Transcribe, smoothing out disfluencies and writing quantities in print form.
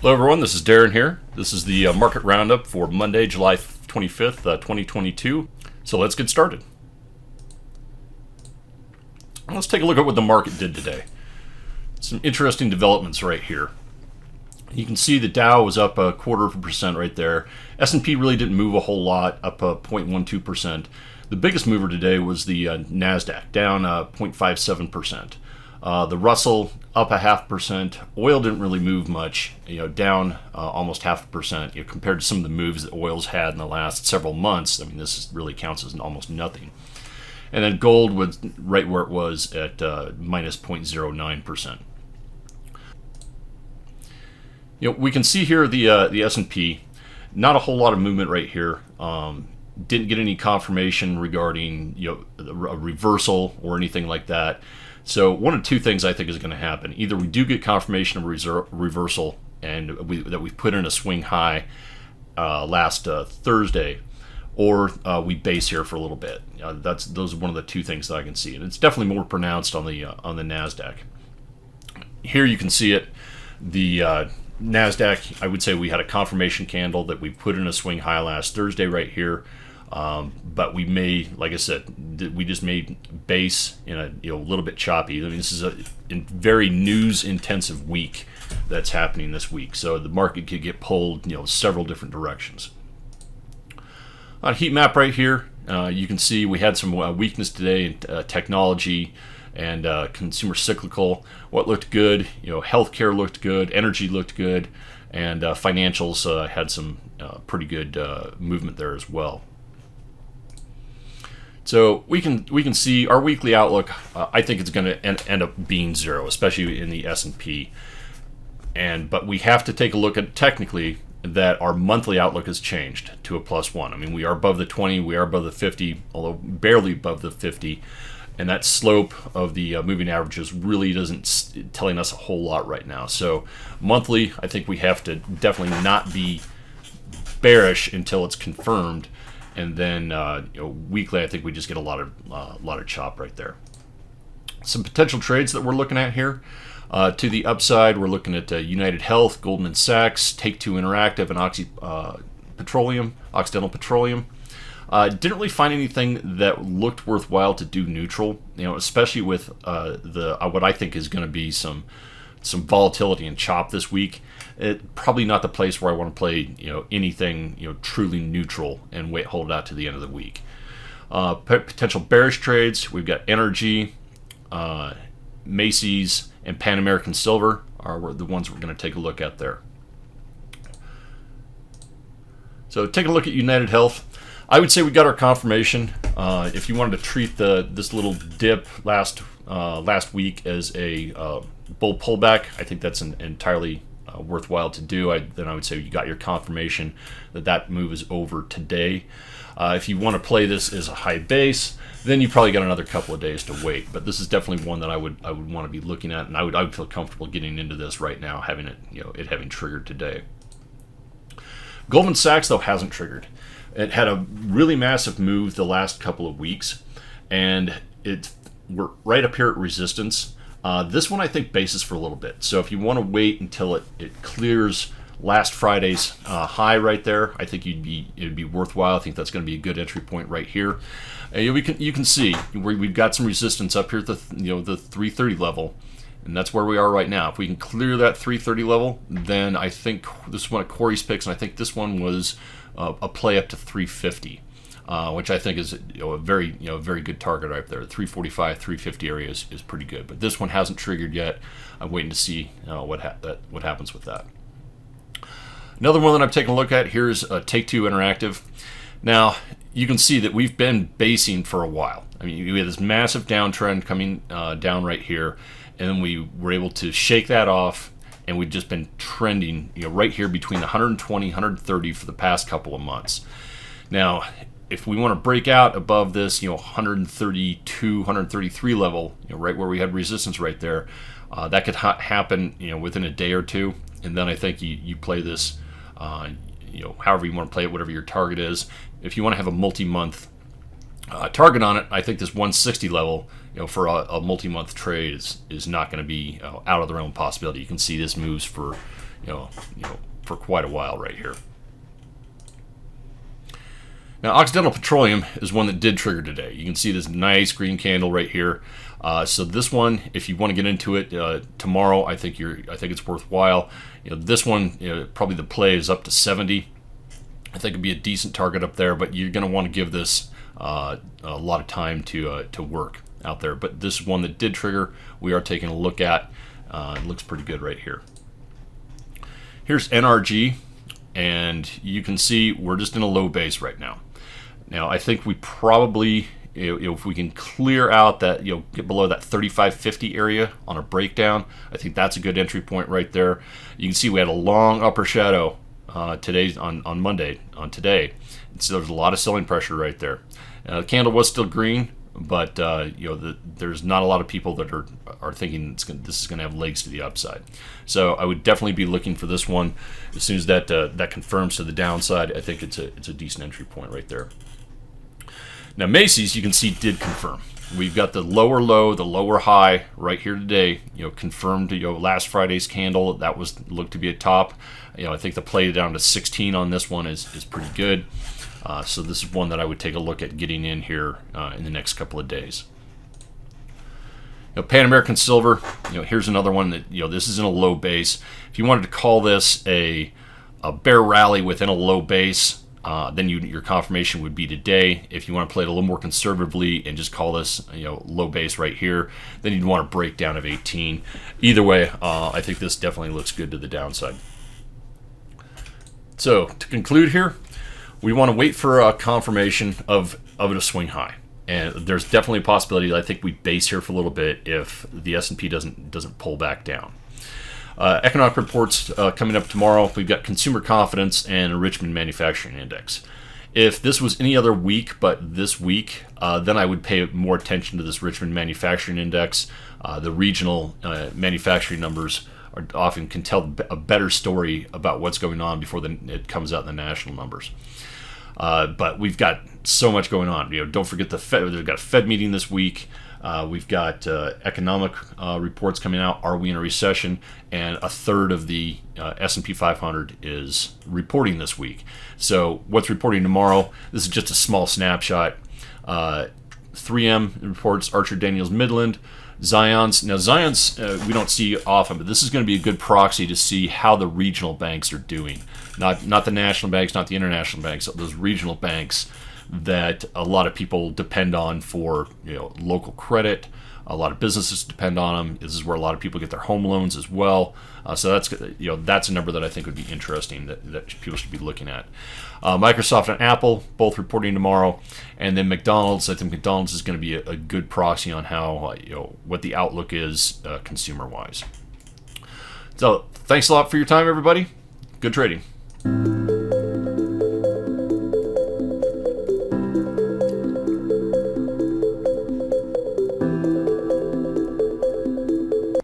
Hello everyone, this is Darren here. This is the market roundup for Monday, July 25th, 2022. So let's get started. Let's take a look at what the market did today. Some interesting developments right here. You can see the Dow was up 0.25% right there. S&P really didn't move a whole lot, up 0.12%. The biggest mover today was the NASDAQ, down 0.57%. The Russell up 0.5%. Oil didn't really move much, down almost 0.5%. Compared to some of the moves that oil's had in the last several months. I mean, this really counts as almost nothing. And then gold was right where it was at minus 0.09%. We can see here the S&P, not a whole lot of movement right here. Didn't get any confirmation regarding a reversal or anything like that. So one of two things I think is going to happen. Either we do get confirmation of reversal and that we've put in a swing high last Thursday, or we base here for a little bit. Those are one of the two things that I can see, and it's definitely more pronounced on the NASDAQ. Here you can see it. The NASDAQ, I would say we had a confirmation candle that we put in a swing high last Thursday right here. But we may, like I said, we just made base in a little bit choppy. I mean, this is a very news-intensive week that's happening this week, so the market could get pulled, several different directions. On a heat map right here, you can see we had some weakness today in technology and consumer cyclical. What looked good, healthcare looked good, energy looked good, and financials had some pretty good movement there as well. So we can see our weekly outlook. I think it's going to end up being zero, especially in the S&P. But we have to take a look at technically that our monthly outlook has changed to a +1. I mean, we are above the 20, we are above the 50, although barely above the 50. And that slope of the moving averages really doesn't telling us a whole lot right now. So monthly, I think we have to definitely not be bearish until it's confirmed. And then weekly, I think we just get a lot of chop right there. Some potential trades that we're looking at here. To the upside, we're looking at United Health, Goldman Sachs, Take-Two Interactive, and Occidental Petroleum. Didn't really find anything that looked worthwhile to do neutral, especially with what I think is going to be some volatility and chop this week. Probably not the place where I want to play anything truly neutral and hold it out to the end of the week. Potential bearish trades, we've got energy, Macy's, and Panamerican Silver are the ones we're going to take a look at there. So taking a look at United Health, I would say we got our confirmation. If you wanted to treat this little dip last week as a bull pullback, I think that's entirely worthwhile to do. Then I would say you got your confirmation that move is over today. If you want to play this as a high base, then you probably got another couple of days to wait. But this is definitely one that I would want to be looking at, and I would feel comfortable getting into this right now, having it having triggered today. Goldman Sachs though hasn't triggered. It had a really massive move the last couple of weeks, and we're right up here at resistance. This one I think bases for a little bit. So if you want to wait until it clears last Friday's high right there, I think it'd be worthwhile. I think that's going to be a good entry point right here. You can see we've got some resistance up here at the 330 level, and that's where we are right now. If we can clear that 330 level, then I think this is one of Corey's picks, and I think this one was a play up to 350. Which I think is a very good target right there. 345, 350 area is pretty good, but this one hasn't triggered yet. I'm waiting to see what happens with that. Another one that I'm taking a look at here is Take-Two Interactive. Now you can see that we've been basing for a while. I mean, we had this massive downtrend coming down right here, and then we were able to shake that off, and we've just been trending right here between 120, 130 for the past couple of months. Now, if we want to break out above this, 132, 133 level, right where we had resistance right there, that could happen, within a day or two. And then I think you play this, however you want to play it, whatever your target is. If you want to have a multi-month target on it, I think this 160 level, for a multi-month trade is not going to be out of the realm of possibility. You can see this moves for for quite a while right here. Now, Occidental Petroleum is one that did trigger today. You can see this nice green candle right here. So this one, if you want to get into it tomorrow, I think it's worthwhile. This one, probably the play is up to 70. I think it'd be a decent target up there, but you're going to want to give this a lot of time to work out there. But this one that did trigger, we are taking a look at. It looks pretty good right here. Here's NRG, and you can see we're just in a low base right now. Now, I think we probably, if we can clear out that, get below that 35.50 area on a breakdown, I think that's a good entry point right there. You can see we had a long upper shadow today on Monday, on today. So there's a lot of selling pressure right there. The candle was still green, but there's not a lot of people that are thinking this is going to have legs to the upside. So I would definitely be looking for this one. As soon as that confirms to the downside, I think it's a decent entry point right there. Now Macy's, you can see, did confirm. We've got the lower low, the lower high right here today. Confirmed. Last Friday's candle that looked to be a top. I think the play down to 16 on this one is pretty good. So this is one that I would take a look at getting in here in the next couple of days. Panamerican Silver, here's another one that, this is in a low base. If you wanted to call this a bear rally within a low base, then your confirmation would be today. If you want to play it a little more conservatively and just call this, low base right here, then you'd want a breakdown of 18. Either way, I think this definitely looks good to the downside. So to conclude here, we want to wait for a confirmation of a swing high, and there's definitely a possibility that I think we base here for a little bit if the S&P doesn't pull back down. Economic reports coming up tomorrow. We've got consumer confidence and a Richmond manufacturing index. If this was any other week but this week, then I would pay more attention to this Richmond manufacturing index. The regional manufacturing numbers often can tell a better story about what's going on before it comes out in the national numbers. But we've got so much going on. Don't forget the Fed. They've got a Fed meeting this week. We've got economic reports coming out. Are we in a recession? And a third of the S&P 500 is reporting this week. So what's reporting tomorrow? This is just a small snapshot. 3M reports Archer Daniels Midland. Zion's. Now, Zion's we don't see often, but this is going to be a good proxy to see how the regional banks are doing. Not the national banks, not the international banks, those regional banks that a lot of people depend on for local credit. A lot of businesses depend on them. This is where a lot of people get their home loans as well. So that's a number that I think would be interesting that people should be looking at. Microsoft and Apple both reporting tomorrow, and then McDonald's. I think McDonald's is going to be a good proxy on how what the outlook is consumer wise. So thanks a lot for your time, everybody. Good trading.